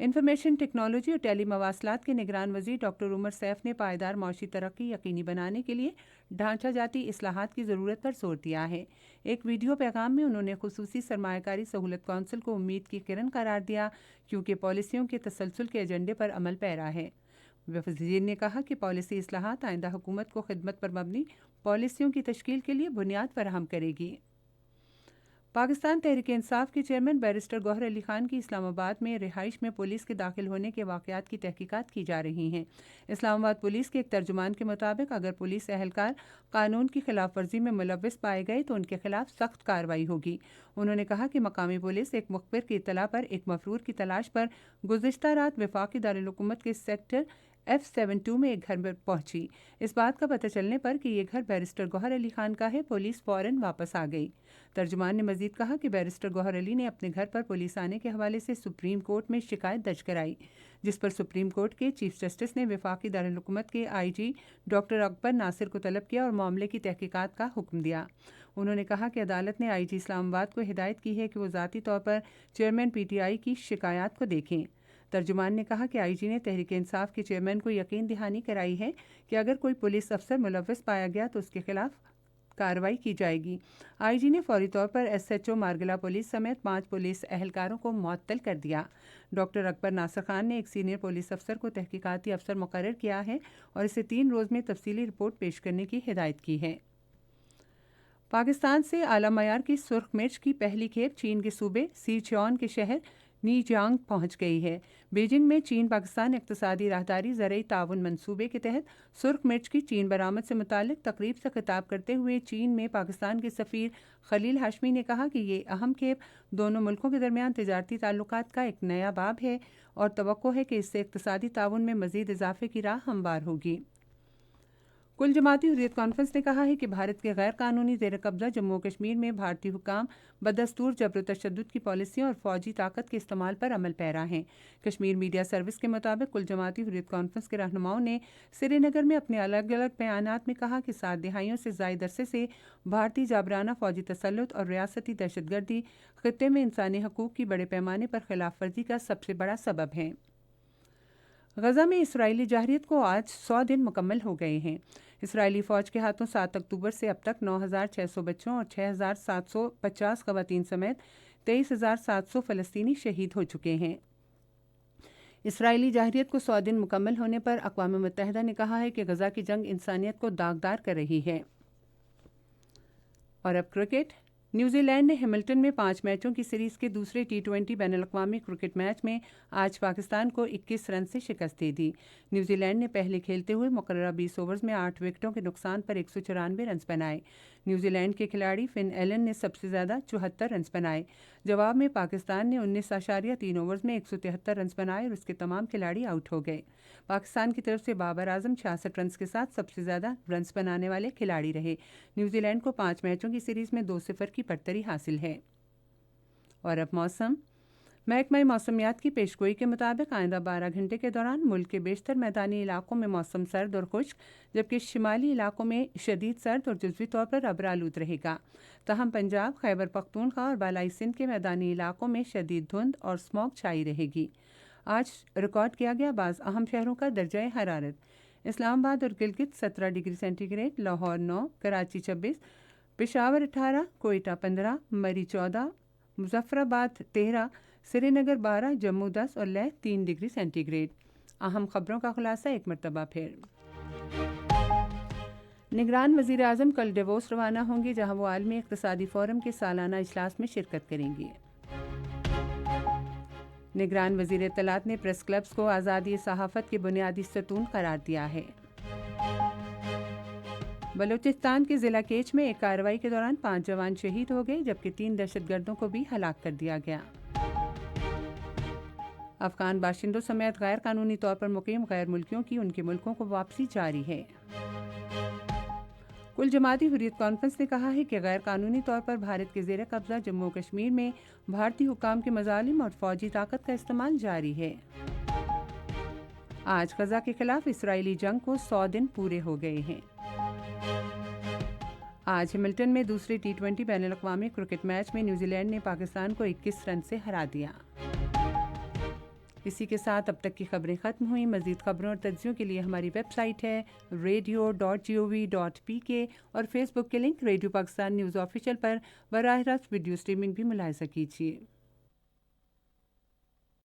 Information technology اور ٹیلی مواصلات کے نگران وزیر ڈاکٹر عمر سیف نے پائیدار معاشی ترقی یقینی بنانے کے لیے ڈھانچہ جاتی اصلاحات کی ضرورت پر زور دیا ہے۔ ایک ویڈیو پیغام میں انہوں نے خصوصی سرمایہ کاری سہولت کونسل کو امید کی کرن قرار دیا، کیونکہ پالیسیوں کے تسلسل کے ایجنڈے پر عمل پیرا ہے۔ وزیر نے کہا کہ پالیسی اصلاحات آئندہ حکومت کو خدمت پر مبنی پالیسیوں کی تشکیل کے لیے بنیاد فراہم کرے گی۔ پاکستان تحریک انصاف کے چیئرمین بیرسٹر گوہر علی خان کی اسلام آباد میں رہائش میں پولیس کے داخل ہونے کے واقعات کی تحقیقات کی جا رہی ہیں۔ اسلام آباد پولیس کے ایک ترجمان کے مطابق اگر پولیس اہلکار قانون کی خلاف ورزی میں ملوث پائے گئے تو ان کے خلاف سخت کارروائی ہوگی۔ انہوں نے کہا کہ مقامی پولیس ایک مخبر کی اطلاع پر ایک مفرور کی تلاش پر گزشتہ رات وفاقی دارالحکومت کے سیکٹر F72 میں ایک گھر میں پہنچی۔ اس بات کا پتہ چلنے پر کہ یہ گھر بیرسٹر گوہر علی خان کا ہے، پولیس فوراً واپس آ گئی۔ ترجمان نے مزید کہا کہ بیرسٹر گوہر علی نے اپنے گھر پر پولیس آنے کے حوالے سے سپریم کورٹ میں شکایت درج کرائی، جس پر سپریم کورٹ کے چیف جسٹس نے وفاقی دارالحکومت کے IG ڈاکٹر اکبر ناصر کو طلب کیا اور معاملے کی تحقیقات کا حکم دیا۔ انہوں نے کہا کہ عدالت نے IG اسلام آباد کو ہدایت کی ہے کہ وہ ذاتی طور پر چیئرمین PTI کی شکایات کو دیکھیں۔ ترجمان نے کہا کہ IG نے تحریک انصاف کے چیئرمین کو یقین دہانی کرائی ہے کہ اگر کوئی پولیس افسر ملوث پایا گیا تو اس کے خلاف کارروائی کی جائے گی۔ IG نے فوری طور پر SHO مارگلا پولیس سمیت 5 پولیس اہلکاروں کو معطل کر دیا۔ ڈاکٹر اکبر ناصر خان نے ایک سینئر پولیس افسر کو تحقیقاتی افسر مقرر کیا ہے اور اسے 3 روز میں تفصیلی رپورٹ پیش کرنے کی ہدایت کی ہے۔ پاکستان سے اعلیٰ معیار کی سرخ مرچ کی پہلی کھیپ چین کے صوبے سیچوان کے شہر نیجیانگ پہنچ گئی ہے۔ بیجنگ میں چین پاکستان اقتصادی راہداری زرعی تعاون منصوبے کے تحت سرخ مرچ کی چین برآمد سے متعلق تقریب سے خطاب کرتے ہوئے چین میں پاکستان کے سفیر خلیل ہاشمی نے کہا کہ یہ اہم کھیپ دونوں ملکوں کے درمیان تجارتی تعلقات کا ایک نیا باب ہے اور توقع ہے کہ اس سے اقتصادی تعاون میں مزید اضافے کی راہ ہموار ہوگی۔ کل جماعتی حریت کانفرنس نے کہا ہے کہ بھارت کے غیر قانونی زیر قبضہ جموں و کشمیر میں بھارتی حکام بدستور جبر و تشدد کی پالیسیوں اور فوجی طاقت کے استعمال پر عمل پیرا ہیں۔ کشمیر میڈیا سروس کے مطابق کل جماعتی حریت کانفرنس کے رہنماؤں نے سری نگر میں اپنے الگ الگ بیانات میں کہا کہ 7 دہائیوں سے زائد عرصے سے بھارتی جابرانہ فوجی تسلط اور ریاستی دہشت گردی خطے میں انسانی حقوق کی بڑے پیمانے پر خلاف ورزی کا سب سے بڑا سبب ہے۔ غزہ میں اسرائیلی جارحیت کو آج 100 دن مکمل ہو گئے ہیں۔ اسرائیلی فوج کے ہاتھوں 7 اکتوبر سے اب تک 9,600 بچوں اور 6,750 خواتین سمیت 23,700 فلسطینی شہید ہو چکے ہیں۔ اسرائیلی جارحیت کو 100 دن مکمل ہونے پر اقوام متحدہ نے کہا ہے کہ غزہ کی جنگ انسانیت کو داغدار کر رہی ہے۔ اور اب کرکٹ۔ نیوزی لینڈ نے ہیملٹن میں 5 میچوں کی سیریز کے دوسرے T20 بین الاقوامی کرکٹ میچ میں آج پاکستان کو 21 رن سے شکست دے دی۔ نیوزی لینڈ نے پہلے کھیلتے ہوئے مقررہ 20 اوورز میں 8 وکٹوں کے نقصان پر 194 رنز بنائے۔ نیوزی لینڈ کے کھلاڑی فن ایلن نے سب سے زیادہ 74 رنز بنائے۔ جواب میں پاکستان نے 19.3 اوورز میں 173 رنز بنائے اور اس کے تمام کھلاڑی آؤٹ ہو گئے۔ پاکستان کی طرف سے بابر اعظم 66 رنز کے ساتھ سب سے زیادہ رنز بنانے والے کھلاڑی رہے۔ نیوزی لینڈ کو 5 میچوں کی سیریز میں 2-0 کی برتری حاصل ہے۔ اور اب موسم۔ محکمہ موسمیات کی پیشگوئی کے مطابق آئندہ 12 گھنٹے کے دوران ملک کے بیشتر میدانی علاقوں میں موسم سرد اور خشک، جبکہ شمالی علاقوں میں شدید سرد اور جزوی طور پر ابرآلود رہے گا۔ تاہم پنجاب، خیبر پختونخوا اور بالائی سندھ کے میدانی علاقوں میں شدید دھند اور اسموگ چھائی رہے گی۔ آج ریکارڈ کیا گیا بعض اہم شہروں کا درجہ حرارت۔ اسلام آباد اور Gilgit 17 degree centigrade, Lahore 9، Karachi 26، Peshawar 18، Quetta 15، Murree 14، Muzaffarabad 13، سری نگر 12، جموں 10 اور لیہ 3 ڈگری سینٹی گریڈ۔ اہم خبروں کا خلاصہ ایک مرتبہ پھر۔ نگران وزیر اعظم کل ڈیووس روانہ ہوں گے، جہاں وہ عالمی اقتصادی فورم کے سالانہ اجلاس میں شرکت کریں گے۔ نگران وزیر اطلاعات نے پریس کلبز کو آزادی صحافت کے بنیادی ستون قرار دیا ہے۔ بلوچستان کے ضلع کیچ میں ایک کارروائی کے دوران 5 جوان شہید ہو گئے، جبکہ 3 دہشت گردوں کو بھی ہلاک کر دیا گیا۔ افغان باشندوں سمیت غیر قانونی طور پر مقیم غیر ملکیوں کی ان کے ملکوں کو واپسی جاری ہے۔ کل جماعتی حریت کانفرنس نے کہا ہے کہ غیر قانونی طور پر بھارت کے زیر قبضہ جموں و کشمیر میں بھارتی حکام کے مظالم اور فوجی طاقت کا استعمال جاری ہے۔ آج غزہ کے خلاف اسرائیلی جنگ کو 100 دن پورے ہو گئے ہیں۔ آج ہیملٹن میں دوسرے T20 بین الاقوامی کرکٹ میچ میں نیوزی لینڈ نے پاکستان کو 21 رن سے ہرا دیا۔ اسی کے ساتھ اب تک کی خبریں ختم ہوئیں۔ مزید خبروں اور تجزیوں کے لیے ہماری ویب سائٹ ہے radio.gov.pk اور فیس بک کے link radio Pakistan news official پر براہ راست ویڈیو سٹریمنگ بھی ملاحظہ کیجیے۔